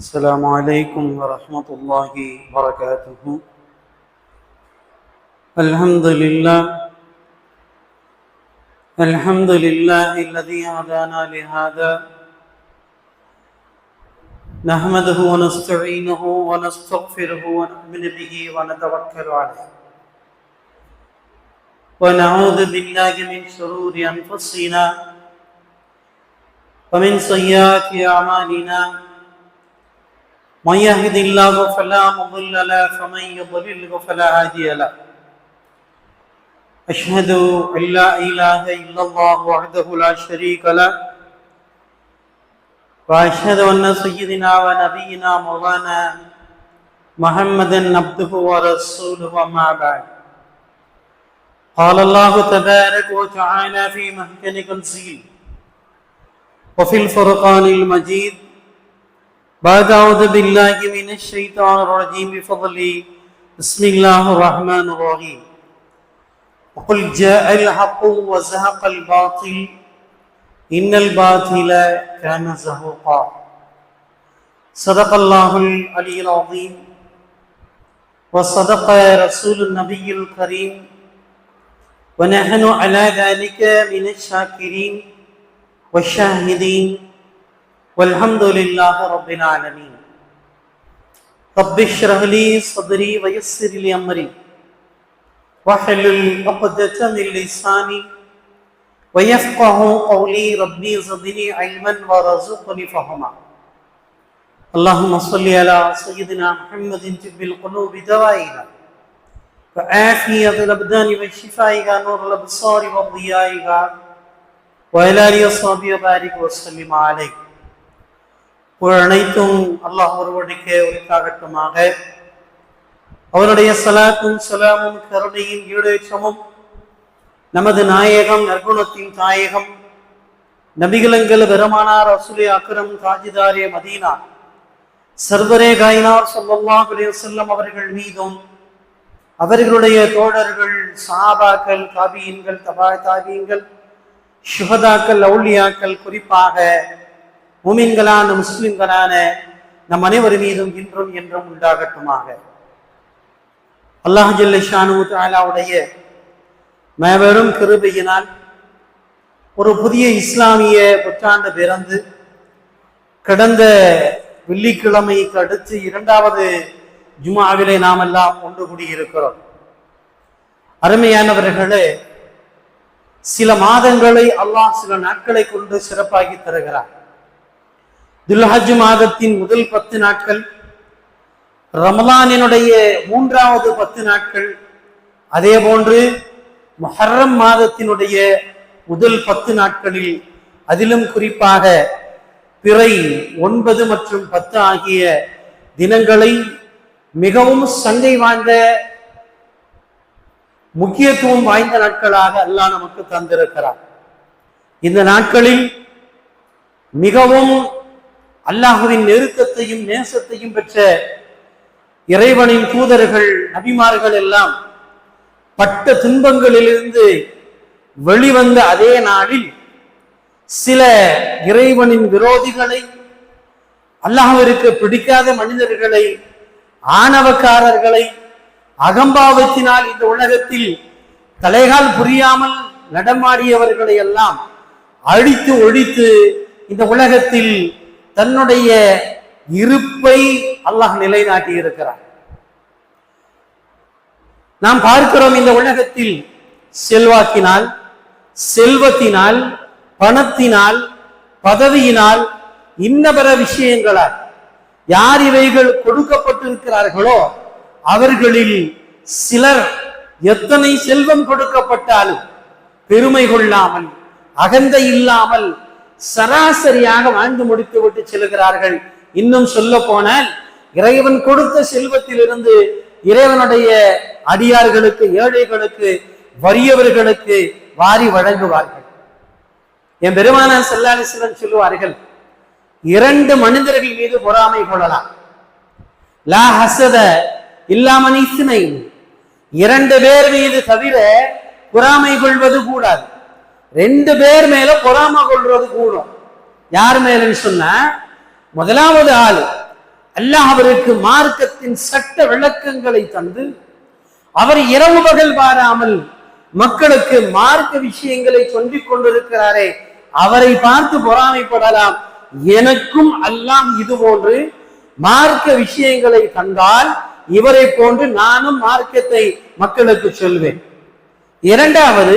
السلام عليكم ورحمة الله وبركاته. الحمد لله الذي هدانا لهذا نحمده ونستعينه ونستغفره ونؤمن به ونتوكل عليه ونعوذ بالله من شرور أنفسنا ومن سيئات أعمالنا. من يهد الله فلا مضل له ومن يضلل فلا هادي له. أشهد أن لا إله إلا الله وحده لا شريك له وأشهد أن سيدنا ونبينا مولانا محمدا عبده ورسوله. أما بعد، قال الله تبارك وتعالى في محكم تنزيل وفي الفرقان المجيد بعد أعوذ بالله من الشيطان الرجيم بفضله بسم الله الرحمن الرحيم. وقل جاء الحق وزهق الباطل إن الباطل كان زهوقا. صدق الله العلي العظيم وصدق رسول النبي الكريم ونحن على ذلك من الشاكرين والشاهدين والحمد لله رب العالمين. رب اشرح لي صدري ويسر لي أمري واحلل عقدة من لساني ويفقه قولي. ربي زدني علما وارزقني فهما. اللهم صل على سيدنا محمد طب القلوب دوائها وعافية الأبدان وشفائها نور الأبصار وضيائها وعلى آله وصحبه وبارك وسلم عليه. அனைத்தும் அல்லாஹ் ஒருவனுக்கே உரித்தாகட்டுமாக. அவருடைய சலாத்தும் சலாமும் கருணையின் ஈடேற்றமும் நமது நாயகம் நற்குணத்தின் தாயகம் நபிகளங்கள் பெருமானார் ரசூலே அக்ரம் தாஜிதாரே மதீனா சர்வரே காயினார் ஸல்லல்லாஹு அலைஹி வஸல்லம் அவர்கள் மீதும் அவர்களுடைய தோழர்கள் சஹாபாக்கள் தாபீன்கள் தபா தாபீன்கள் ஷுஹதாக்கள் அவுலியாக்கள் குறிப்பாக முமின்களான முஸ்லிம்களான நம் அனைவர் மீதும் இன்றும் என்றும் உண்டாகட்டுமாக. அல்லாஹ் ஜல்ல ஷானஹு தஆலாவுடைய மாபெரும் கிருபையினால் ஒரு புதிய இஸ்லாமிய புத்தாண்டு பிறந்து கடந்த வெள்ளிக்கிழமைக்கு அடுத்து இரண்டாவது ஜும்ஆவிலே நாம் எல்லாம் ஒன்று கூடியிருக்கிறோம். அருமையானவர்களே, சில மாதங்களை அல்லாஹ் சில நாட்களை கொண்டு சிறப்பாகி தருகிறார். துல்ஹஜ் மாதத்தின் முதல் 10 நாட்கள், ரமலானினுடைய 3வது 10 நாட்கள், அதே போன்று முஹர்ரம் மாதத்தினுடைய முதல் 10 நாட்களில், அதிலும் குறிப்பாக பிறை 9 மற்றும் 10 ஆகிய தினங்களை மிகவும் சங்கை வாய்ந்த முக்கியத்துவம் வாய்ந்த நாட்களாக அல்லாஹ் நமக்கு தந்திருக்கிறார். இந்த நாட்களில் மிகவும் அல்லாஹுவின் நெருக்கத்தையும் நேசத்தையும் பெற்ற இறைவனின் தூதர்கள் நபிமார்கள் எல்லாம் பட்ட துன்பங்களிலிருந்து வெளிவந்த அதே நாளில் சில இறைவனின் விரோதிகளை, அல்லாஹ்விற்கு பிடிக்காத மனிதர்களை, ஆணவக்காரர்களை, அகம்பாவத்தினால் இந்த உலகத்தில் தலைகால் புரியாமல் நடமாடியவர்களை எல்லாம் அழித்து ஒழித்து இந்த உலகத்தில் தன்னுடைய இருப்பை அல்லாஹ் நிலைநாட்டி இருக்கிறார். நாம் பார்க்கிறோம், இந்த உலகத்தில் செல்வாக்கினால், செல்வத்தினால், பணத்தினால், பதவியினால், இன்ன பிற விஷயங்களால் யார் இவைகள் கொடுக்கப்பட்டிருக்கிறார்களோ அவர்களில் சிலர் எத்தனை செல்வம் கொடுக்கப்பட்டாலும் பெருமை கொள்ளாமல், அகந்தை இல்லாமல் சராசரியாக வாழ்ந்து முடித்து விட்டு செல்கிறார்கள். இன்னும் சொல்ல போனால், இறைவன் கொடுத்த செல்வத்திலிருந்து இறைவனுடைய அடியார்களுக்கு, ஏழைகளுக்கு, வறியவர்களுக்கு வாரி வழங்குவார்கள். என் பெருமானார் ஸல்லல்லாஹு அலைஹி வஸல்லம் சொல்லுவார்கள், 2 மனிதர்கள் மீது பொறாமை கொள்ளலாம். லா ஹஸத இல்லா மன் இஸ்னைன், 2 பேர் மீது தவிர பொறாமை கொள்வது கூடாது. 2 பேர் மேல பொறாமை கொள்வது கூடும். யார் மேலன்னு சொன்னா, முதலாவது ஆள் அல்லாஹ் அவருக்கு மார்க்கத்தின் சட்ட விளக்கங்களை தந்து அவர் இரவு பகல் பாராமல் மக்களுக்கு மார்க்க விஷயங்களை சொல்லிக் கொண்டிருக்கிறாரே, அவரை பார்த்து பொறாமைப்படலாம். எனக்கும் அல்லாஹ் இது போன்று மார்க்க விஷயங்களை தந்தால் இவரை போன்று நானும் மார்க்கத்தை மக்களுக்கு சொல்வேன். இரண்டாவது,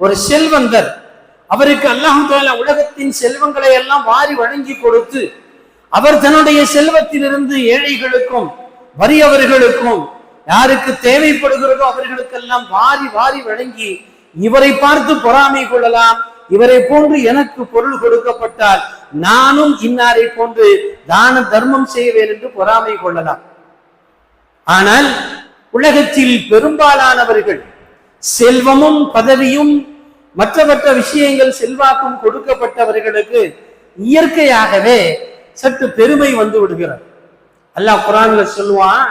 ஒரு செல்வந்தர், அவருக்கு அல்லாஹ் தஆலா உலகத்தின் செல்வங்களை எல்லாம் வாரி வழங்கி கொடுத்து அவர் தன்னுடைய செல்வத்திலிருந்து ஏழைகளுக்கும் வறியவர்களுக்கும் யாருக்கு தேவைப்படுகிறதோ அவர்களுக்கெல்லாம் வாரி வாரி வழங்கி இவரை பார்த்து பொறாமை கொள்ளலாம். இவரை போன்று எனக்கு பொருள் கொடுக்கப்பட்டால் நானும் இன்னாரை போன்று தான தர்மம் செய்வேன் என்று பொறாமை கொள்ளலாம். ஆனால் உலகத்தில் பெரும்பாலானவர்கள் செல்வமும் பதவியும் மற்ற விஷயங்கள் செல்வாக்கும் கொடுக்கப்பட்டவர்களுக்கு இயற்கையாகவே சற்று பெருமை வந்து விடுகிறது. அல்லாஹ் குர்ஆன்ல சொல்லுவான்,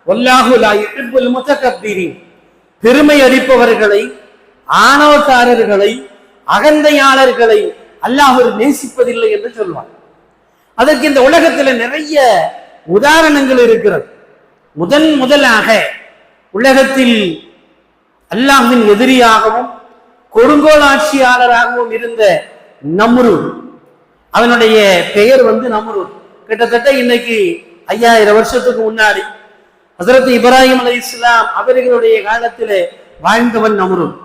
வல்லாஹு லா யுஹிப்புல் முத்தகப்பிரீன், பெருமை அடிப்பவர்களை, ஆணவக்காரர்களை, அகந்தையாளர்களை அல்லாஹ் நேசிப்பதில்லை என்று சொல்வான். அதற்கு இந்த உலகத்தில் நிறைய உதாரணங்கள் இருக்கிறது. முதலாக உலகத்தில் அல்லாஹ்வின் எதிரியாகவும் கொடுங்கோல் ஆட்சியாளராகவும் இருந்த நம்ரூத், அவனுடைய பெயர் நம்ரூத். கிட்டத்தட்ட இன்னைக்கு 5000 வருஷத்துக்கு முன்னாடி ஹஜ்ரத் இப்ராஹிம் அலைஹிஸ்ஸலாம் அவர்களுடைய காலத்திலே வாழ்ந்தவன் நம்ரூத்.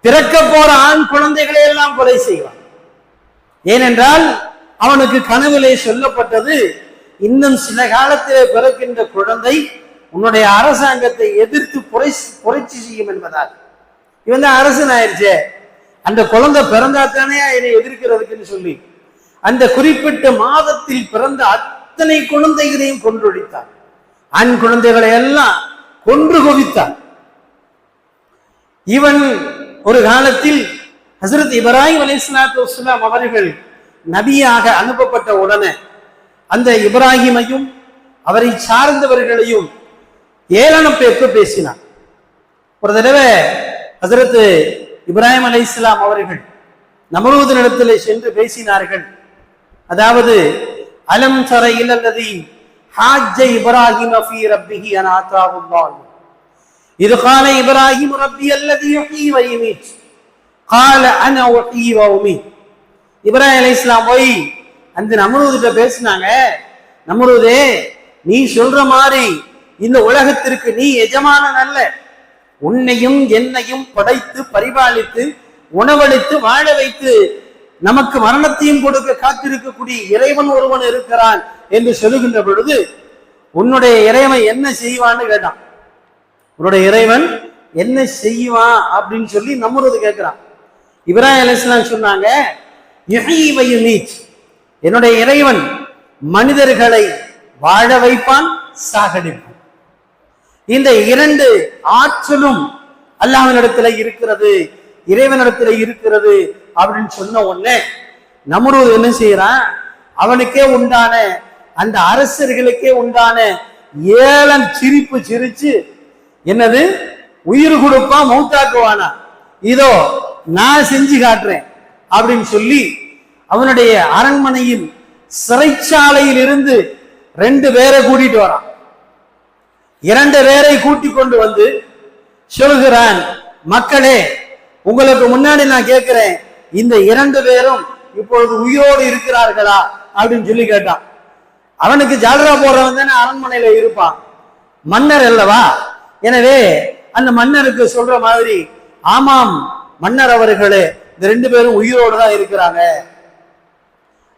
பிறக்க போற ஆண் குழந்தைகளை எல்லாம் கொலை செய்வான். ஏனென்றால் அவனுக்கு கனவிலே சொல்லப்பட்டது, இன்னும் சில காலத்திலே பிறக்கின்ற குழந்தை உன்னுடைய அரசாங்கத்தை எதிர்த்து புரட்சி செய்யும் என்பதால். இவன் தான் அரசன் ஆயிடுச்சே, அந்த குழந்தை பிறந்தாத்தானே என்னை எதிர்க்கிறதுக்குன்னு சொல்லி அந்த குறிப்பிட்ட மாதத்தில் பிறந்த அத்தனை குழந்தைகளையும் கொன்றொழித்தார். ஆண் குழந்தைகளை எல்லாம் கொன்று குவித்தார். இவன் ஒரு காலத்தில் ஹஜ்ரத் இப்ராஹிம் அலைஹிஸ்ஸலாத்து வஸ்ஸலாம் அவர்கள் நபியாக அனுப்பப்பட்ட உடனே அந்த இப்ராஹிமையும் அவரை சார்ந்தவர்களையும் ஏளனம் பேசினார். ஒரு தடவை ஹஜ்ரத் இப்ராஹிம் அலைஹிஸ்ஸலாம் அவர்கள் நம்ரூதினிடத்திலே சென்று பேசினார்கள். அதாவது, அலம் தர இலல்லதி ஹாஜ்ஜ இப்ராஹிம ஃபீ ரப்பிஹி அன் ஆதாஹு அல்லாஹ் இது கால இப்ராஹிம் ரப்பி அல்லதி யுஹ்யி வ யுமீத் கால அன உஹ்யி வ உமீத். இப்ராஹிம் அலைஹிஸ்ஸலாம் போய் அந்த நம்ரூதிட்ட பேசினாங்க, நம்ரூதே, நீ சொல்ற மாதிரி இந்த உலகத்திற்கு நீ எஜமானன் அல்ல, உன்னையும் என்னையும் படைத்து பரிபாலித்து உணவளித்து வாழ வைத்து நமக்கு மரணத்தையும் கொடுக்க காத்திருக்கக்கூடிய இறைவன் ஒருவன் இருக்கிறான் என்று சொல்லுகின்ற பொழுது, உன்னுடைய இறைவன் என்ன செய்வான்னு கேட்டான். உன்னுடைய இறைவன் என்ன செய்வான் அப்படின்னு சொல்லி நம்ரூது கேட்கிறான். இப்ராஹிம் அலைஹிஸ்ஸலாம் சொன்னாங்க, யுஹ்யி வ யுமீத், என்னுடைய இறைவன் மனிதர்களை வாழ வைப்பான், சாகடிப்பான். இந்த இரண்டு ஆற்றலும் அல்லாஹ்வினிடத்துல இருக்கிறது, இறைவனிடத்துல இருக்கிறது அப்படின்னு சொன்ன உடனே நம்ரூத் என்ன செய்யறான், அவனுக்கே உண்டான அந்த அரசர்களுக்கே உண்டான ஏளன் சிரிப்பு சிரிச்சு, என்னது உயிர் கொடுப்பா மௌத்தாக்குவானா, இதோ நான் செஞ்சு காட்டுறேன் அப்படின்னு சொல்லி அவனுடைய அரண்மனையின் சிறைச்சாலையில் இருந்து 2 பேரை கூட்டிட்டு வரான். 2 பேரை கூட்டி கொண்டு வந்து சொல்கிறான், மக்களே, உங்களுக்கு முன்னாடி நான் கேட்கிறேன், இந்த 2 பேரும் இப்பொழுது உயிரோடு இருக்கிறார்களா அப்படின்னு சொல்லி கேட்டான். அவனுக்கு ஜால்ரா போடுறவன் தானே அரண்மனையில இருப்பான், மன்னர் அல்லவா. எனவே அந்த மன்னருக்கு சொல்ற மாதிரி, ஆமாம் மன்னர் அவர்களே, இந்த 2 பேரும் உயிரோடு தான் இருக்கிறாங்க.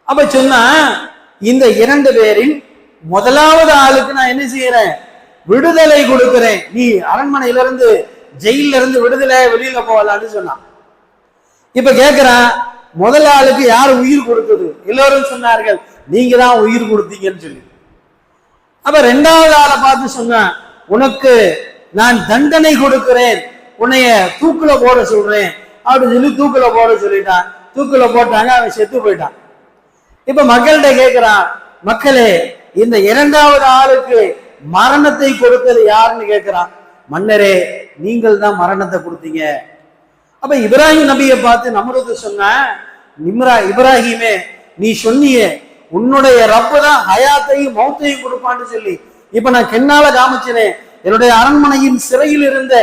அப்ப சொன்னா, இந்த 2 பேரில் முதலாவது ஆளுக்கு நான் என்ன செய்யறேன், விடுதலை கொடுக்கிறேன், நீ அரண்மனையிலிருந்து ஜெயில இருந்து விடுதலை வெளியில போகலான்னு சொன்னான். இப்ப கேட்கிறான், முதல் ஆளுக்கு யார் உயிர் கொடுத்தது? எல்லோரும் சொன்னார்கள், நீங்க தான் உயிர் கொடுத்தீங்கன்னு சொல்லி. அப்ப 2வது ஆளை பார்த்து சொன்னான், உனக்கு நான் தண்டனை கொடுக்கிறேன், உன்னைய தூக்குல போட சொல்றேன் அப்படின்னு சொல்லி தூக்குல போட சொல்லிட்டான். தூக்குல போட்டாங்க, அவன் செத்து போயிட்டான். இப்ப மக்கள்கிட்ட கேட்கிறான், மக்களே, இந்த 2வது ஆளுக்கு மரணத்தை கொடுத்தது யாருன்னு கேட்கிறான். மன்னரே, நீங்கள் தான் மரணத்தை கொடுத்தீங்க. அப்ப இப்ராஹிம் நபியை பார்த்து நம்ரூத் சொன்ன, இப்ராஹிமே, நீ சொன்னிய உன்னுடைய ரப்பு தான் ஹயாத்தையும் மௌத்தையும் கொடுப்பான்னு சொல்லி இப்ப நான் கென்னால காமிச்சனே, என்னுடைய அரண்மனையின் சிறையில் இருந்த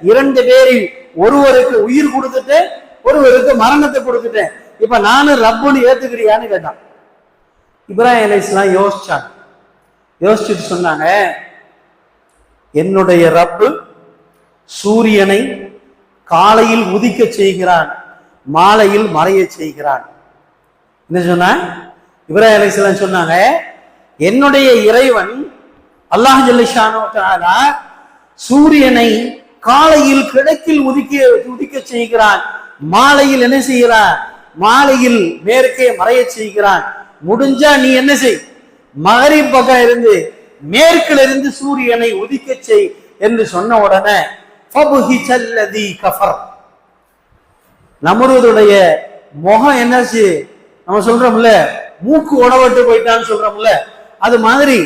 2 பேரில் ஒருவருக்கு உயிர் கொடுத்துட்டேன், ஒருவருக்கு மரணத்தை கொடுத்துட்டேன். இப்ப நானும் ரப்புன்னு ஏத்துக்கிறியான்னு கேட்டான். இப்ராஹிம் அலைஹிஸ்ஸலாம் யோசிச்சாங்க. யோசிச்சுட்டு சொன்னாங்க, என்னுடைய ரப்பு சூரியனை காலையில் உதிக்க செய்கிறான், மாலையில் மறைய செய்கிறான். என்ன சொன்ன? இப்ராஹிம் அலைஹிஸ்ஸலாம் சொன்னாங்க, என்னுடைய இறைவன் அல்லாஹ் ஜல்லஷானு தஆலா சூரியனை காலையில் கிழக்கில் உதிக்க செய்கிறான், மாலையில் என்ன செய்கிறான்? மாலையில் மேற்கே மறைய செய்கிறான். முடிஞ்சா நீ என்ன செய், மகரிப் பக்கம் இருந்து மேற்கில் இருந்து சூரியனை உதிக்க செய் என்று சொன்ன உடனே நம்ருதுடைய முகம் என்னாச்சு? நம்ம சொல்றோம்ல, மூக்கு உடவட்டு போயிட்டான்னு சொல்றோம்ல, அது மாதிரி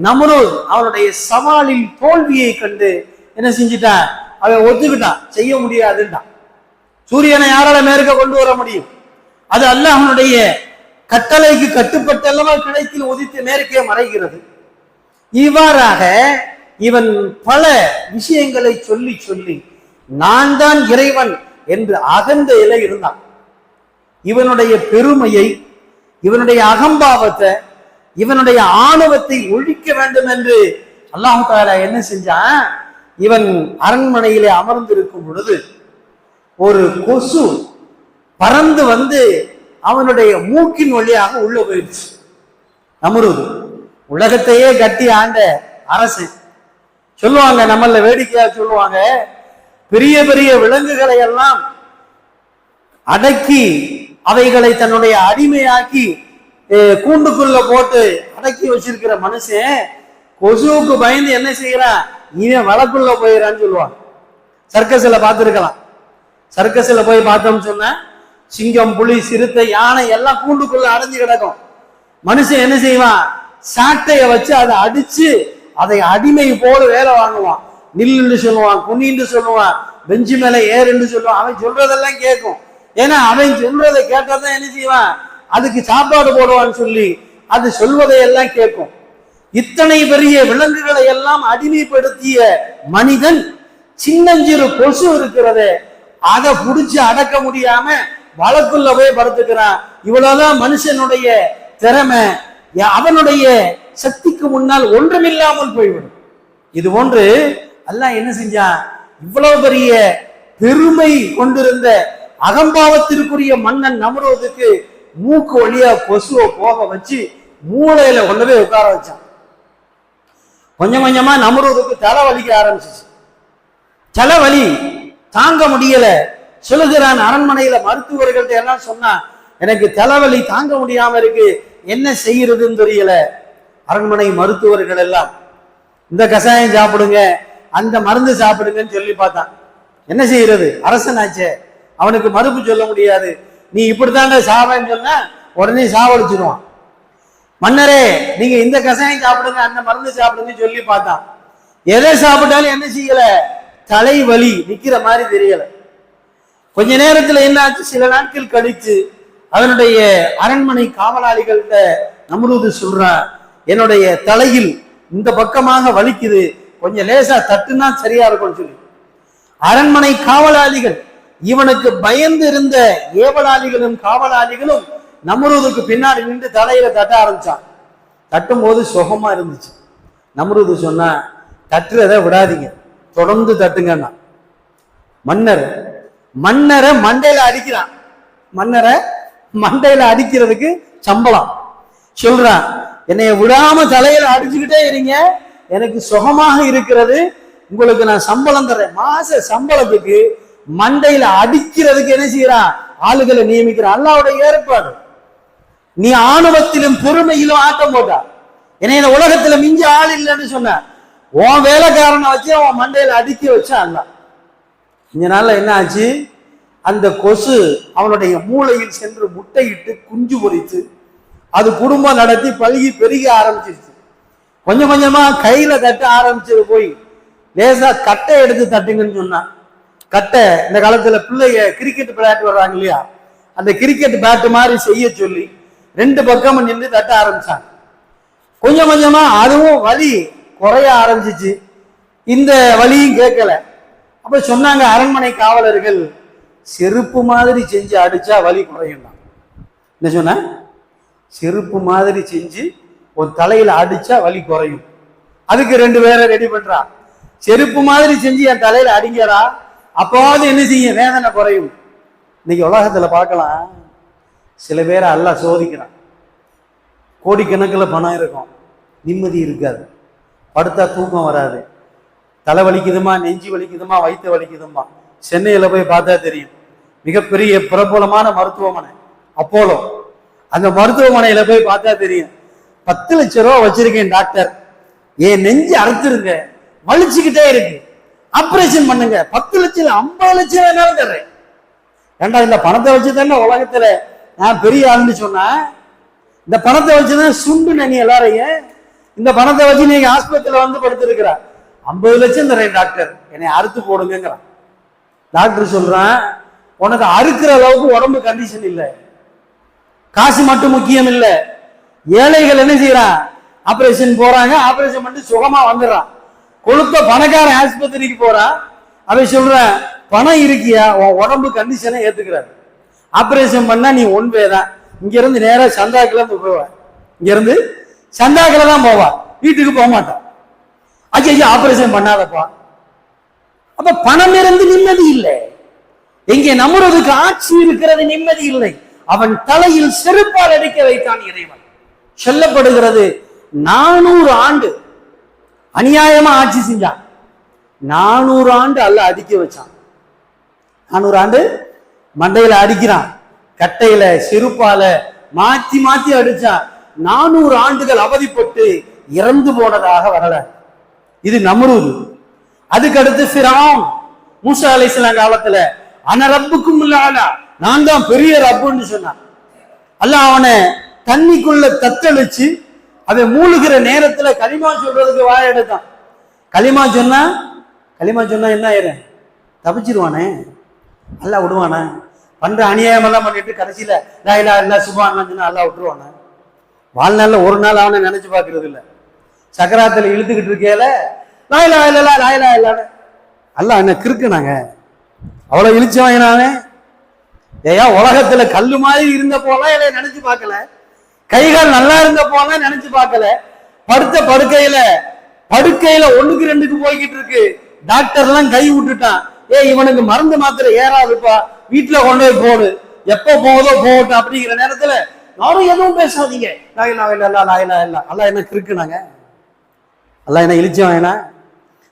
நம்ருத் அவனுடைய சவாலில் தோல்வியை கண்டு என்ன செஞ்சிட்டான்? அவன் ஒத்துக்கிட்டான், செய்ய முடியாதுன்றான். சூரியனை யாரால மேற்க கொண்டு வர முடியும்? அது அல்லாஹ்வுடைய கட்டளைக்கு கட்டுப்பட்டல்லவா கிழக்கில் உதித்து மேற்கே மறைகிறது. இவ்வாறாக இவன் பல விஷயங்களை சொல்லி சொல்லி நான் தான் இறைவன் என்று அகந்த இலை இருந்தான். இவனுடைய பெருமையை, இவனுடைய அகம்பாவத்தை, இவனுடைய ஆணவத்தை ஒழிக்க வேண்டும் என்று அல்லாஹ் தஆலா என்ன செஞ்சான்? இவன் அரண்மனையிலே அமர்ந்திருக்கும் பொழுது ஒரு கொசு பறந்து வந்து அவனுடைய மூக்கின் வழியாக உள்ள போயிடுச்சு. நம்ருது உலகத்தையே கட்டி ஆண்ட அரசன். சொல்லுவாங்க, நம்மள வேடிக்கையா சொல்லுவாங்க, பெரிய பெரிய விலங்குகளை எல்லாம் அடக்கி அவைகளை தன்னுடைய அடிமையாக்கி கூண்டுக்குள்ள போட்டு அடக்கி வச்சிருக்கிற மனுஷன் கொசுவுக்கு பயந்து என்ன செய்யறான்? இவன் வழக்குள்ள போயிடறான்னு சொல்லுவாங்க. சர்க்கஸ்ல பார்த்துருக்கலாம். சர்க்கஸ்ல போய் பார்த்தோம்னு சொன்ன சிங்கம், புலி, சிறுத்தை, யானை எல்லாம் கூண்டுக்குள்ள அடைஞ்சு கிடக்கும். மனுஷன் என்ன செய்வான்? சாட்டைய வச்சு அதை அடிச்சு அதை அடிமை போல வேலை வாங்குவான். நில்லுன்னு சொல்லுவான், குனின்னு சொல்லுவான், பெஞ்சு மேல ஏறுன்னு சொல்லுவான். அவன் சொல்றதெல்லாம் கேட்கும். ஏன்னா அவன் சொல்றதை கேட்டாதான் என்ன செய்வான்? அதுக்கு சாப்பாடு போடுவான்னு சொல்லி அது சொல்வதை எல்லாம் கேட்கும். இத்தனை பெரிய விலங்குகளை எல்லாம் அடிமைப்படுத்திய மனிதன் சின்னஞ்சிறு கொசு இருக்கிறதே அதை புடிச்சு அடக்க முடியாம வழக்குள்ள போய் படுத்துக்கிறான். இவ்வளவுதான் மனுஷனுடைய திறமை. அவனுடைய சக்திக்கு முன்னால் ஒன்றுமில்லாமல் போய்விடும். இது போன்று அல்லாஹ் என்ன செஞ்சான்? இவ்வளவு பெரிய பெருமை கொண்டிருந்த அகம்பாவத்திற்குரிய மன்னன் நம்ருதுக்கு மூக்கு வழியா கொசுவை போக வச்சு மூளையில கொண்டு போய் உட்கார வச்சான். கொஞ்சம் கொஞ்சமா நம்ருதுக்கு தலை வலிக்க ஆரம்பிச்சிச்சு. தலைவலி தாங்க முடியல. சொல்லுகிறான், அரண்மனையில மருத்துவர்கள்ட்ட எல்லாம் சொன்னா, எனக்கு தலைவலி தாங்க முடியாம இருக்கு, என்ன செய்யறதுன்னு தெரியல. அரண்மனை மருத்துவர்கள் எல்லாம் இந்த கஷாயம் சாப்பிடுங்க, அந்த மருந்து சாப்பிடுங்கன்னு சொல்லி பார்த்தான். என்ன செய்யறது? அரசனாச்சே, அவனுக்கு மறுப்பு சொல்ல முடியாது. நீ இப்படித்தாங்க சாவன்னு சொன்னா உடனே சாவடிச்சிருவான். மன்னரே, நீங்க இந்த கஷாயம் சாப்பிடுங்க, அந்த மருந்து சாப்பிடுங்கன்னு சொல்லி பார்த்தான். எதை சாப்பிட்டாலும் என்ன செய்யல? தலைவலி நிக்கிற மாதிரி தெரியல. கொஞ்ச நேரத்துல என்ன ஆச்சு? சில நாட்கள் கழிச்சு அவனுடைய அரண்மனை காவலாளிகள்கிட்ட நம்ருது சொல்றான், என்னுடைய தலையில் இந்த பக்கமாக வலிக்குது, கொஞ்சம் லேசா தட்டுனா சரியா இருக்கும்னு சொல்லி. அரண்மனை காவலாளிகள், இவனுக்கு பயந்து இருந்த ஏவலாளிகளும் காவலாளிகளும் நம்ருதுக்கு பின்னாடி நின்று தலையில தட்ட ஆரம்பிச்சான். தட்டும் போது சுகமா இருந்துச்சு. நம்ருது சொன்னா, தட்டுறதை விடாதீங்க, தொடர்ந்து தட்டுங்கன்னா. மன்னரை மண்டையில அடிக்கிறான். மன்னரை மண்டையில அடிக்கிறதுக்கு சம்பளம் சொல்றான். என்னைய விடாம தலையில அடிச்சுக்கிட்டே இருங்க, எனக்கு சுகமாக இருக்கிறது, உங்களுக்கு நான் சம்பளம் தர்றேன். மாச சம்பளத்துக்கு மண்டையில அடிக்கிறதுக்கு என்ன செய்யறான்? ஆளுகளை நியமிக்கிறான். அல்லாஹ்வுடைய ஏற்பாடு. நீ ஆணவத்திலும் பெருமையிலும் ஆட்டம் போட்டா, என்னை இந்த உலகத்துல மிஞ்ச ஆள் இல்லைன்னு சொன்ன, உன் வேலைக்காரனை வச்சு அவன் மண்டையில அடிக்க வச்சா அல்ல. இந்த நாள்ல என்ன ஆச்சு? அந்த கொசு அவனுடைய மூளையில் சென்று முட்டையிட்டு குஞ்சு பொறித்து அது குடும்பம் நடத்தி பழுகி பெருகி ஆரம்பிச்சிருச்சு. கொஞ்சம் கொஞ்சமா கையில தட்ட ஆரம்பிச்சது போய் லேசா கட்டை எடுத்து தட்டுங்கன்னு சொன்னா, கட்டை இந்த காலத்துல பிள்ளைய கிரிக்கெட் விளையாட்டு வர்றாங்க இல்லையா, அந்த கிரிக்கெட் பேட்டு மாதிரி செய்ய சொல்லி 2 பக்கமும் நின்று தட்ட ஆரம்பிச்சாங்க. கொஞ்சம் கொஞ்சமா அதுவும் வலி குறைய ஆரம்பிச்சிச்சு. இந்த வலியும் கேட்கல. அப்ப சொன்னாங்க அரண்மனை காவலர்கள், செருப்பு மாதிரி செஞ்சு அடிச்சா வலி குறையும். என்ன சொன்ன? செருப்பு மாதிரி செஞ்சு ஒரு தலையில அடிச்சா வலி குறையும். அதுக்கு 2 பேரை ரெடி பண்றா. செருப்பு மாதிரி செஞ்சு என் தலையில அடிங்கடா, அப்போது என்ன செய்யும், வேதனை குறையும். இன்னைக்கு உலகத்துல பார்க்கலாம், சில பேரை அல்லாஹ் சோதிக்கிறான். கோடிக்கணக்கில் பணம் இருக்கும், நிம்மதி இருக்காது, படுத்தா தூக்கம் வராது, தலை வலிக்குதுமா, நெஞ்சு வலிக்குதுமா, வயிற்று வலிக்குதுமா. சென்னையில போய் பார்த்தா தெரியும், மிகப்பெரிய பிரபலமான மருத்துவமனை அப்போலோ. அந்த மருத்துவமனையில போய் பார்த்தா தெரியும், 10 லட்சம் ரூபா வச்சிருக்கேன் டாக்டர், என் நெஞ்சு அறுத்துருங்க, வலிச்சுக்கிட்டே இருக்கு, ஆபரேஷன் பண்ணுங்க, 10 லட்சம் 50 லட்சம் வேணாலும் தர்றேன். ஏண்டா இந்த பணத்தை வச்சு தானே உலகத்துல நான் பெரிய ஆளுன்னு சொன்னா, இந்த பணத்தை வச்சுதான் சுண்டு நீ எல்லாரையும், இந்த பணத்தை வச்சு நீங்க ஆஸ்பத்திரியில வந்து படுத்திருக்கிறா, 50 லட்சம் தரேன் டாக்டர், என்னை அறுத்து போடுங்கிறான். டாக்டர் சொல்றான், உனக்கு அறுக்கிற அளவுக்கு உடம்பு கண்டிஷன் இல்லை, காசு மட்டும் முக்கியம் இல்லை. ஏழைகள் என்ன செய்யறான், ஆபரேஷன் போறாங்க, ஆபரேஷன் பண்ணிட்டு சுகமா வந்துடுறான். கொழுத்த பணக்கார ஆஸ்பத்திரிக்கு போறான், அவன் சொல்றான், பணம் இருக்கியா, உன் உடம்பு கண்டிஷனை ஏத்துக்கிறாரு, ஆபரேஷன் பண்ணா நீ ஒன்பே தான், இங்க இருந்து நேரா சந்தாக்குல இருந்து போவ, இங்க இருந்து சந்தாக்குல தான் போவா, வீட்டுக்கு போக மாட்டான். ஐயா ஆபரேஷன் பண்ணாதப்பா. அப்ப பணம் இருந்து நிம்மதி இல்லை. எங்கே நம்புறதுக்கு ஆட்சி இருக்கிறது, நிம்மதி இல்லை. அவன் தலையில் செருப்பால் அடிக்க வைத்தான் இறைவன். சொல்லப்படுகிறது 400 ஆண்டு அநியாயமா ஆட்சி செஞ்சான். 400 ஆண்டு அல்ல அடிக்க வச்சான். 400 ஆண்டு மண்டையில அடிக்கிறான், கட்டையில செருப்பால மாத்தி மாத்தி அடிச்சான். 400 ஆண்டுகள் அவதிப்பட்டு இறந்து போனதாக வரலாறு. இது நம்ரூது. அதுக்கு அடுத்து ஃபிரௌன், மூசா அலைஹிஸ்ஸலாம் காலத்துல அன ரப்புக்கும் இல்லா, நான் தான் பெரிய ரப்புன்னு சொன்னான். அல்லாஹ் அவனை தண்ணிக்குள்ள தத்தளிச்சு அவன் மூழ்கிற நேரத்துல களிமா சொல்றதுக்கு வாய எடுத்தான். களிமா சொன்னா என்ன ஆயிரும், தப்பிச்சிருவானே, அல்லாஹ் விடுவானே? பண்ற அநியாயம் எல்லாம் பண்ணிட்டு கடைசியில லா இலாஹ இல்லல்லாஹ் சுப்ஹானல்லாஹ் சொன்னா அல்லாஹ் விட்டுருவானே? வாழ்நாள்ல ஒரு நாள் அவனை நினைச்சு பாக்குறது இல்ல. சக்கராத்துல இழுத்துக்கிட்டு இருக்கேல லா இலாஹ இல்லல்லாஹ் லா இலாஹ இல்லல்லாஹ், அல்லாஹ் என்ன கிறுக்குனாங்க, அவ்வளவு இழிச்சவன் நானே. ஏயா உலகத்துல கல்லு மாதிரி இருந்த போலாம் என்னை நினைச்சு பார்க்கல, கைகால் நல்லா இருந்த போலாம் நினைச்சு பார்க்கல, படுத்த படுக்கையில 1க்கு 2க்கு போய்கிட்டு இருக்கு, டாக்டர் எல்லாம் கை விட்டுட்டான், இவனுக்கு மருந்து மாத்திரை ஏறாதுப்பா, வீட்டுல கொண்டு போய் போடு, எப்ப போகுதோ போகட்டும் அப்படிங்கிற நேரத்துல யாரும் எதுவும் பேசாதீங்க, லா இலாஹ இல்லல்லாஹ் லா இலாஹ இல்லல்லாஹ். அல்லாஹ் என்ன கிறுக்குனாங்க, அல்லாஹ் என்ன இழிச்சவன்?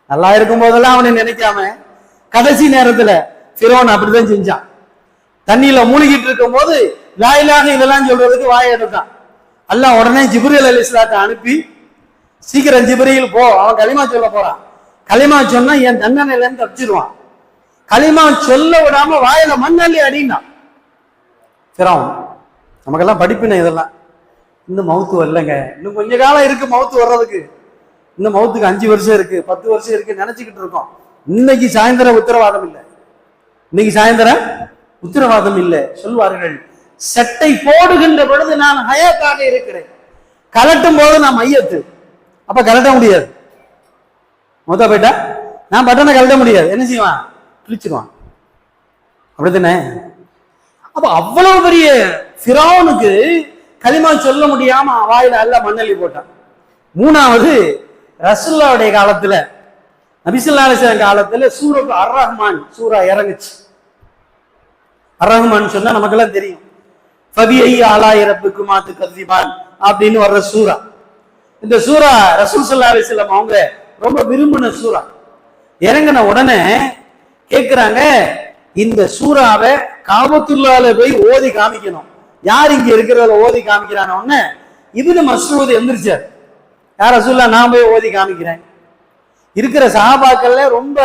நல்லா இருக்கும் போதெல்லாம் அவனை நினைக்காம கடைசி நேரத்துல ஃபிரௌன் அப்படிதான் செஞ்சான். தண்ணியில மூழ்கிட்டு இருக்கும் போது லா இலாஹ இதெல்லாம் சொல்றதுக்கு வாய எடுத்தான். அல்லாஹ் உடனே ஜிப்ரீல் அலைஹிஸ்ஸலாத்தை அனுப்பி, சீக்கிரம் ஜிப்ரீல் போ, அவன் களிமா சொல்ல போறான், களிமா சொன்னா என் தண்டனையில இருந்து தப்பிச்சிருவான். களிமா சொல்ல விடாம வாயில மண்ணள்ளி அடினா ஃபிரௌன். நமக்கெல்லாம் படிப்பினை இதெல்லாம். இன்னும் மவுத்து வரலங்க, இன்னும் கொஞ்ச காலம் இருக்கு மவுத்து வர்றதுக்கு, இன்னும் மவுத்துக்கு 5 வருஷம் இருக்கு, 10 வருஷம் இருக்கு நினைச்சுக்கிட்டு இருக்கோம். இன்னைக்கு சாயந்தரம் உத்தரவாதம் இல்லை, இன்னைக்கு சாயந்தரம் உத்தரவாதம் இல்லை. சொல்வார்கள், சட்டை போடுகின்ற பொழுது நான் ஹயாத்தாக இருக்கிறேன், கலட்டும் போது நான் மையத்து. அப்ப கலட்ட முடியாது, மொத்த போயிட்டா நான் பட்டனை கலட்ட முடியாது, என்ன செய்வான், கிழிச்சிருவான், அப்படித்தானே? அப்ப அவ்வளவு பெரிய ஃபிரௌனுக்கு களிமா சொல்ல முடியாம வாயில அல்லாஹ் மண்ணள்ளி போட்டான். 3வது ரசூலுல்லாஹ்வுடைய காலத்துல, நபி ஸல்லல்லாஹு அலைஹி வஸல்லம் காலத்துல சூரத்து அர்-ரஹ்மான் சூரா இறங்குச்சு. அர்-ரஹ்மான் சொன்னா நமக்கெல்லாம் தெரியும், ஃபபிஐ ஆலாஇ ரப்பிக்குமா துகஸிபான் அப்படின்னு வர்ற சூரா. இந்த சூரா ரசூல் ஸல்லல்லாஹு அலைஹி வஸல்லம் அவங்க ரொம்ப விரும்பின சூரா. இறங்கின உடனே கேட்கிறாங்க, இந்த சூறாவை காபத்துல்லாஹ்ல போய் ஓதி காமிக்கணும். யார் இங்க இருக்கிறத ஓதி காமிக்கிறான உடனே இப்னு மஸ்ஊத் எந்திரிச்சார், யார் ரசூலுல்லாஹ், நான் போய் ஓதி காமிக்கிறேன். இருக்கிற சஹாபாக்கள்ல ரொம்ப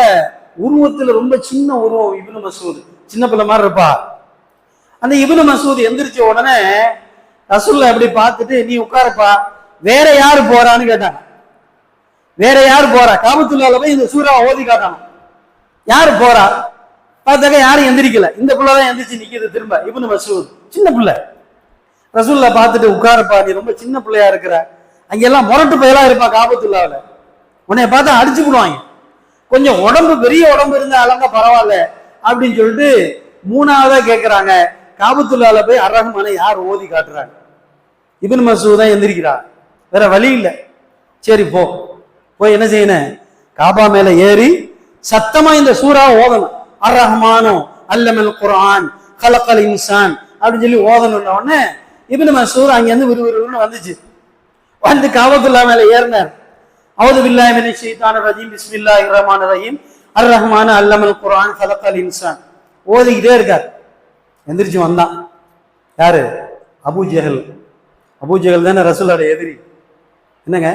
உருவத்துல ரொம்ப சின்ன உருவம் இப்னு மஸ்ஊத், சின்ன பிள்ளை மாதிரி இருப்பா. அந்த இப்னு மஸ்ஊத் எந்திரிச்ச உடனே ரசூலுல்லாஹ் அப்படி பார்த்துட்டு, நீ உட்காரப்பா, வேற யாரு போறான்னு கேட்டாங்க. வேற யாரு போறா, காபத்துல்லாஹ்ல போய் இந்த சூறா ஓதி காட்டணும், யாரு போறா? பார்த்தாக்க யாரும் எந்திரிக்கல, இந்த பிள்ளைதான் எந்திரிச்சு நிக்குது திரும்ப. இப்னு மஸ்ஊத் சின்ன பிள்ளை, ரசூல்லா பார்த்துட்டு உட்காரப்பா, நீ ரொம்ப சின்ன பிள்ளையா இருக்கிற, அங்கெல்லாம் முரட்டு பயலா இருப்பா காபத்துல்லாவில், உன்னைய பார்த்தா அடிச்சு விடுவாங்க, கொஞ்சம் உடம்பு பெரிய உடம்பு இருந்தா அலங்க பரவாயில்ல அப்படின்னு சொல்லிட்டு மூணாவதா கேட்கிறாங்க. காபத்துல்லால போய் அர்-ரஹ்மான யார் ஓதி காட்டுறாங்க? இப்னு மஸ்ஊத் தான் எந்திரிக்கிறா, வேற வழி இல்லை. சரி போய் என்ன செய்யணும், காபா மேல ஏறி சத்தமா இந்த சூறா ஓதணும். அர்-ரஹ்மானு அல்லமல் குர்ஆன் கலக்கல் இன்சான் அப்படின்னு சொல்லி ஓதணும்ன உடனே இப்னு மஸ்ஊத் அங்கிருந்து விறுவிறுன்னு வந்துச்சு. வந்து காபத்துல்லா மேல ஏறினார். அவுது பில்லாஹி மினஷ் ஷைத்தானிர் ரஜீம் பிஸ்மில்லாஹிர் ரஹ்மானிர் ரஹீம் அர்-ரஹ்மானு அல்லமல் குர்ஆன் கலக்கல் இன்சான் ஓதிக்கிட்டே இருக்கார். எந்திரிச்சு வந்தான். யாரு? அபூஜஹல். அபூஜஹல் தானே ரசூலுல்லாஹ்வுடைய எதிரி. என்னங்க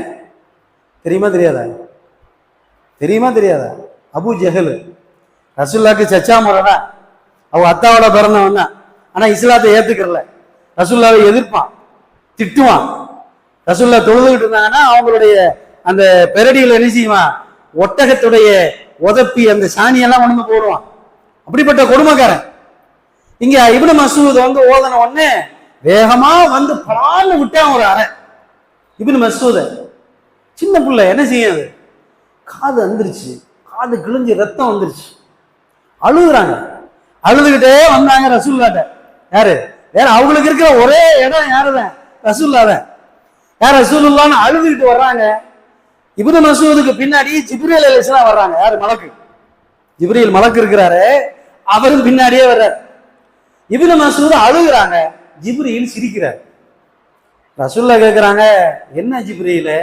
தெரியுமா தெரியாதா? தெரியுமா தெரியாதா? அபூஜஹல் ரசூலுல்லாஹ்க்கு சச்சா முறைதான். அவ அத்தாவோட பிறந்தவன் தான். ஆனா இஸ்லாத்தை ஏத்துக்கிறல. ரசூலுல்லாஹ்வை எதிர்ப்பான், திட்டுவான். ரசூலுல்லாஹ் தொழுதுகிட்டு இருந்தாங்கன்னா அவங்களுடைய அந்த பெரடியில் என்ன செய்வான், ஒட்டகத்துடைய உதப்பி அந்த சாணியெல்லாம் உணர்ந்து போடுவான். அப்படிப்பட்ட கொடுமைக்காரன். இங்க இப்னு மஸ்ஊத் வந்து ஓதன உடனே வேகமா வந்து பலான்னு விட்டான் ஒரு அறை. இப்னு மஸ்ஊத் சின்ன பிள்ளை என்ன செய்யாது, காது வந்துருச்சு, காது கிழிஞ்சு ரத்தம் வந்துருச்சு, அழுகுறாங்க. அழுதுகிட்டே வந்தாங்க ரசூலுல்லாஹ்ட்ட. யாரு? வேற அவங்களுக்கு இருக்கிற ஒரே இடம் யாருதான்? ரசூலுல்லாஹ் தான். யார்? ரசூலுல்லாஹ்னு அழுதுகிட்டு வர்றாங்க. இப்னு மஸ்ஊதுக்கு பின்னாடி ஜிப்ரீல் அலைஹிஸ்ஸலாம் வர்றாங்க. யாரு? மலக்கு. ஜிப்ரீல் மலக்கு இருக்கிறாரு, அவரும் பின்னாடியே வர்றார். இப்னு மஸ்ஊத் அழுகுறாங்க, ஜிப்ரீல் சிரிக்கிறார். ரசூலுல்லாஹ் கேட்கிறாங்க, என்ன ஜிப்ரீல்,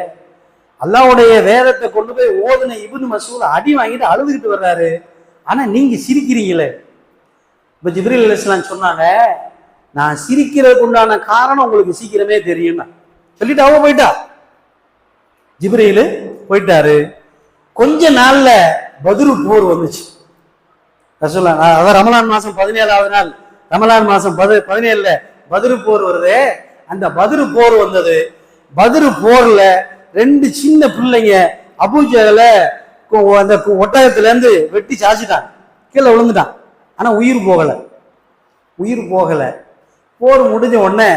அல்லாஹ்வுடைய வேதத்தை கொண்டு போய் ஓதுன இப்னு மஸ்ஊத் அடி வாங்கிட்டு அழுதுகிட்டு வர்றாரு, ஆனா நீங்க சிரிக்கிறீங்களே? இப்ப ஜிப்ரீல் அலைஹிஸ்ஸலாம் சொன்னாங்க, நான் சிரிக்கிறதுக்கு உண்டான காரணம் உங்களுக்கு சீக்கிரமே தெரியும் சொல்லிட்டு அவங்க போயிட்டா. ஜிப்ரீல் போயிட்டாரு. கொஞ்ச நாள்ல பத்ரு போர் வந்துச்சு. ரசூலுல்லாஹ் அதான் ரமலான் மாசம் 17வது நாள், ரமலான் மாசம் 17ல பத்ரு போர் வருது. அந்த பத்ரு போர் வந்தது. பத்ரு போர்ல 2 சின்ன பிள்ளைங்க அபூஜஹல அந்த ஒட்டகத்துல இருந்து வெட்டி சாச்சிட்டான், கீழே விழுந்துட்டான். ஆனா உயிர் போகல. போர் முடிஞ்ச உடனே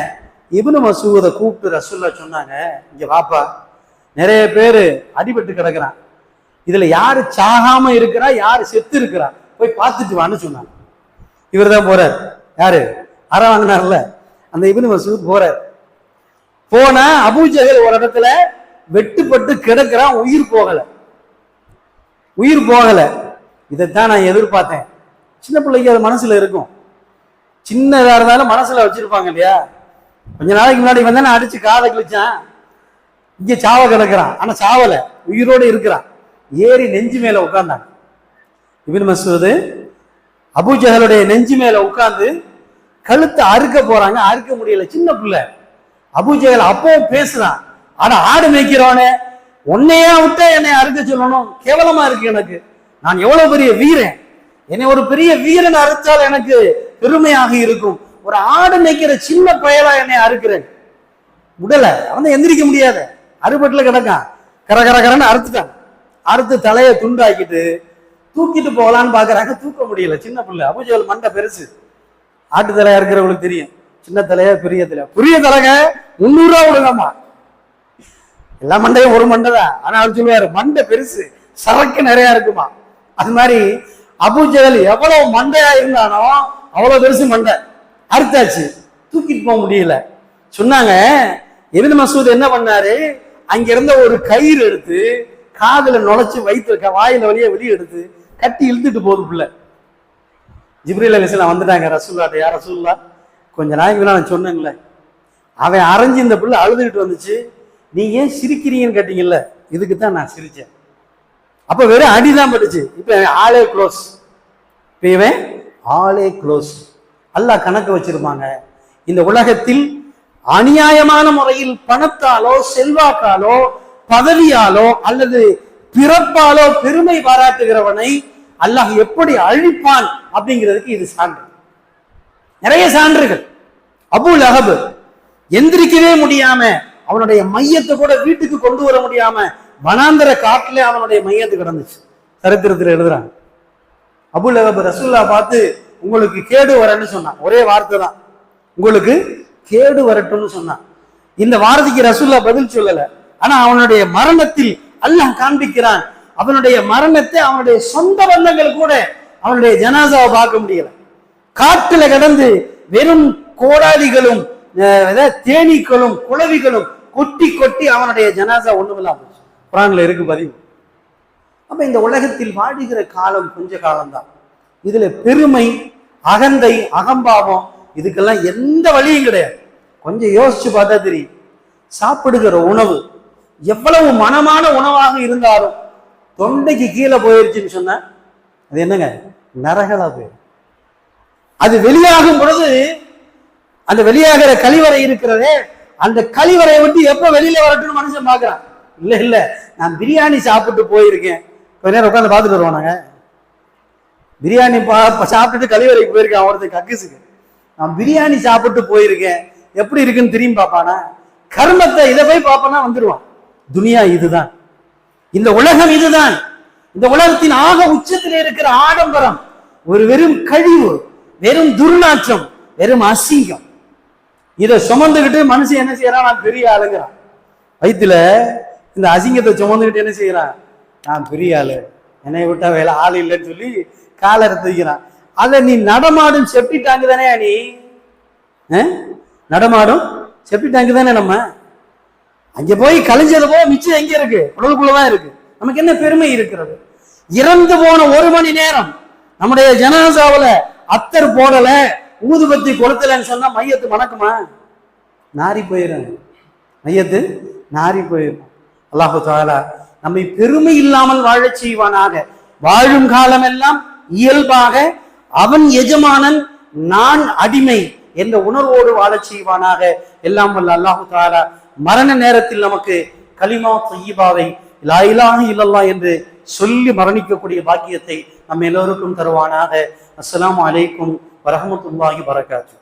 இப்னு மஸ்ஊதை கூப்பிட்டு ரசூலுல்லாஹ் சொன்னாங்க, இங்க வாப்பா, நிறைய பேரு அடிபட்டு கிடக்குறான், இதுல யாரு சாகாம இருக்கிறா, யாரு செத்து இருக்கிறா, போய் பார்த்துட்டு வான்னு சொன்னாங்க. இவர் தான் போறார். யாரு? அற வாங்கினார்ல அந்த இப்னு மஸ்ஊத் போறார். போனா அபூஜஹல் ஒரு இடத்துல வெட்டுப்பட்டு கிடக்குறான், உயிர் போகல. இதைத்தான் நான் எதிர்பார்த்தேன். சின்ன பிள்ளைக்கு அது மனசுல இருக்கும், சின்னதா இருந்தாலும் மனசுல வச்சிருப்பாங்க இல்லையா? கொஞ்ச நாளைக்கு முன்னாடி வந்தா அடிச்சு காதை கிழிச்சான், இங்க சாவ கிடக்குறான், ஆனா சாவல, உயிரோடு இருக்கிறான். ஏறி நெஞ்சு மேல உட்கார்ந்தாங்க. இப்னு மஸ்ஊத் அபூஜஹலுடைய நெஞ்சு மேல உட்கார்ந்து கழுத்தை அறுக்க போறாங்க, அறுக்க முடியல, சின்ன பிள்ளை. அபூஜஹல் அப்போ பேசுறான், ஆனா ஆடு மேய்க்கிறவனே, உன்னையா விட்டா என்னை அறுக்க சொல்லணும், கேவலமா இருக்கு எனக்கு, நான் எவ்வளவு பெரிய வீரன், என்னை ஒரு பெரிய வீரன் அறுத்தால் எனக்கு பெருமையாக இருக்கும், ஒரு ஆடு மேய்க்கிற சின்ன பயலா என்னை அறுக்கிறேன். உடல அவன் எந்திரிக்க முடியாத அறுபட்டுல கிடக்கான். கரன்னு அறுத்துட்டான். அறுத்து தலையை துண்டாக்கிட்டு தூக்கிட்டு போகலான்னு பாக்குறாங்க, தூக்க முடியல, சின்ன பிள்ளை. அபூஜஹல் மண்டை பெருசு, ஆட்டு தலையா இருக்கிறவங்களுக்கு தெரியும், சின்ன தலையா பெரிய தலையா. பெரிய தலைங்க 300 ரூபா கொடுங்கம்மா, எல்லா மண்டையும் ஒரு மண்டை தான், ஆனா அவர் சொல்லுவாரு மண்டை பெருசு, சரக்கு நிறைய இருக்குமா. அது மாதிரி அபூஜஹல் எவ்வளவு மண்டையா இருந்தானோ அவ்வளவு பெருசு மண்டை. அறுத்தாச்சு, தூக்கிட்டு போக முடியல. சொன்னாங்க, இப்னு மஸ்ஊத் என்ன பண்ணாரு, அங்க இருந்த ஒரு கயிறு எடுத்து காதுல நுழைச்சு வைத்து வாயில வழியே வெளியே எடுத்து கட்டி இழுத்துட்டு போகுது பிள்ளை. ஜிப்ரீல் அலைஹிஸ்ஸலாம் வந்துட்டாங்க ரசூலுல்லாஹ்ட்ட. யார் ரசூலுல்லாஹ், கொஞ்ச நாளைக்கு நான் சொன்னேன்ல, அவன் அரைஞ்சு இந்த பிள்ளை அழுதுகிட்டு வந்துச்சு, நீங்க ஏன் சிரிக்கிறீங்கன்னு கேட்டீங்கல்ல, இதுக்கு தான் நான் சிரிச்சேன். அப்ப வெறும் அடிதான் பட்டுச்சு. இப்ப ஆளே க்ளோஸ். இவன் ஆளே க்ளோஸ். அல்லாஹ் கணக்கு வச்சிருப்பாங்க. இந்த உலகத்தில் அநியாயமான முறையில் பணத்தாலோ செல்வாக்காலோ பதவியாலோ அல்லது பிறப்பாலோ பெருமை பாராட்டுகிறவனை அல்லாஹ் எப்படி அழிப்பான் அப்படிங்கிறதுக்கு இது சான்று. நிறைய சான்றுகள். அபூ லஹப் எந்திரிக்கவே முடியாம, அவனுடைய மையத்தை கூட வீட்டுக்கு கொண்டு வர முடியாம வனாந்தர காட்டிலே அவனுடைய மையத்து கிடந்துச்சு. சரித்திரத்தில் எழுதுறாங்க. அபூ லஹப் ரசூலுல்லாஹ் பார்த்து உங்களுக்கு கேடு வரன்னு சொன்னான். ஒரே வார்த்தை தான், உங்களுக்கு கேடு வரட்டும்னு சொன்னான். இந்த வார்த்தைக்கு ரசூல்லா பதில் சொல்லல. ஆனா அவனுடைய மரணத்தில் அல்லாஹ் காண்பிக்கிறான், அவனுடைய மரணத்தை அவனுடைய சொந்த பந்தங்கள் கூட அவனுடைய ஜனாசாவை பார்க்க முடியல. காட்டுல கடந்து வெறும் கோடாலிகளும் தேனீக்களும் குளவிகளும் கொட்டி கொட்டி அவனுடைய ஜனாசா ஒண்ணுமில்லாம குர்ஆன்ல இருக்கு பதிவு. அப்ப இந்த உலகத்தில் வாடுகிற காலம் கொஞ்ச காலம்தான். இதுல பெருமை, அகந்தை, அகம்பாவம் இதுக்கெல்லாம் எந்த வழியும் கிடையாது. கொஞ்சம் யோசிச்சு பார்த்தா தெரியும். சாப்பிடுகிற உணவு எவ்வளவு மனமான உணவாக இருந்தாலும் தொண்டைக்கு கீழே போயிருச்சுன்னு சொன்ன அது என்னங்க, நரகளா போயிடும். அது வெளியாகும் பொழுது அந்த வெளியாகிற கழிவறை இருக்கிறதே, அந்த கழிவறையை விட்டு எப்ப வெளியில வரட்டும்னு மனுஷன் பாக்குறான். இல்ல இல்ல, நான் பிரியாணி சாப்பிட்டு போயிருக்கேன், கொஞ்ச நேரம் உட்காந்து பார்த்துட்டு வருவானாங்க. பிரியாணி சாப்பிட்டுட்டு கழிவறைக்கு போயிருக்கேன் ஒருத்தர் கக்குசுக்கு, நான் பிரியாணி சாப்பிட்டு போயிருக்கேன் எப்படி இருக்குன்னு திரும்பி பார்ப்பானா? கர்மத்தை இதை போய் பார்ப்பனா வந்துடுவான். துனியா இதுதான், இந்த உலகம் இதுதான். இந்த உலகத்தின் ஆக உச்சத்தில் இருக்கிற ஆடம்பரம் ஒரு வெறும் கழிவு, வெறும் துர்நாற்றம், வெறும் அசிங்கம். இதை சுமந்துக்கிட்டு மனுஷன் என்ன செய்யறான்? நான் பெரிய ஆளுங்கிறான். வயிற்றுல இந்த அசிங்கத்தை சுமந்துக்கிட்டு என்ன செய்யறான்? நான் பெரிய ஆளு, என்னை விட்டா வேலை ஆள் இல்லைன்னு சொல்லி காலரை தூக்கிறான். அதை நீ நடமாடும் செப்டி டேங்க் தானே, நீ நடமாடும் செப்டி டேங்க் தானே. நம்ம அங்க போய் கழிஞ்சது போக மிச்சம் எங்க இருக்கு? உடலுக்குள்ளதான் இருக்கு. நமக்கு என்ன பெருமை இருக்கிறது? இறந்து போன 1 மணி நேரம் நம்முடைய ஜனாசாவுல அத்தர் போடல, ஊதுபத்தி கொளுத்தலன்னு சொன்னா மையத்து மணக்குமா? நாரி போயிடும், மையத்து நாரி போயிடும். அல்லாஹு தஆலா நம்மை பெருமை இல்லாமல் வாழச் செய்வானாக. வாழும் காலம் எல்லாம் இயல்பாக அவன் எஜமானன், நான் அடிமை என்ற உணர்வோடு வாழச் செய்வானாக. எல்லாம் வல்ல அல்லாஹு தஆலா மரண நேரத்தில் நமக்கு கலிமா தய்யிபாவை லா இலாஹ இல்லல்லாஹ் என்று சொல்லி மரணிக்கக்கூடிய பாக்கியத்தை நம்ம எல்லோருக்கும் தருவானாக. அஸ்ஸலாமு அலைக்கும் வரஹ்மத்துல்லாஹி வபரகாத்துஹு.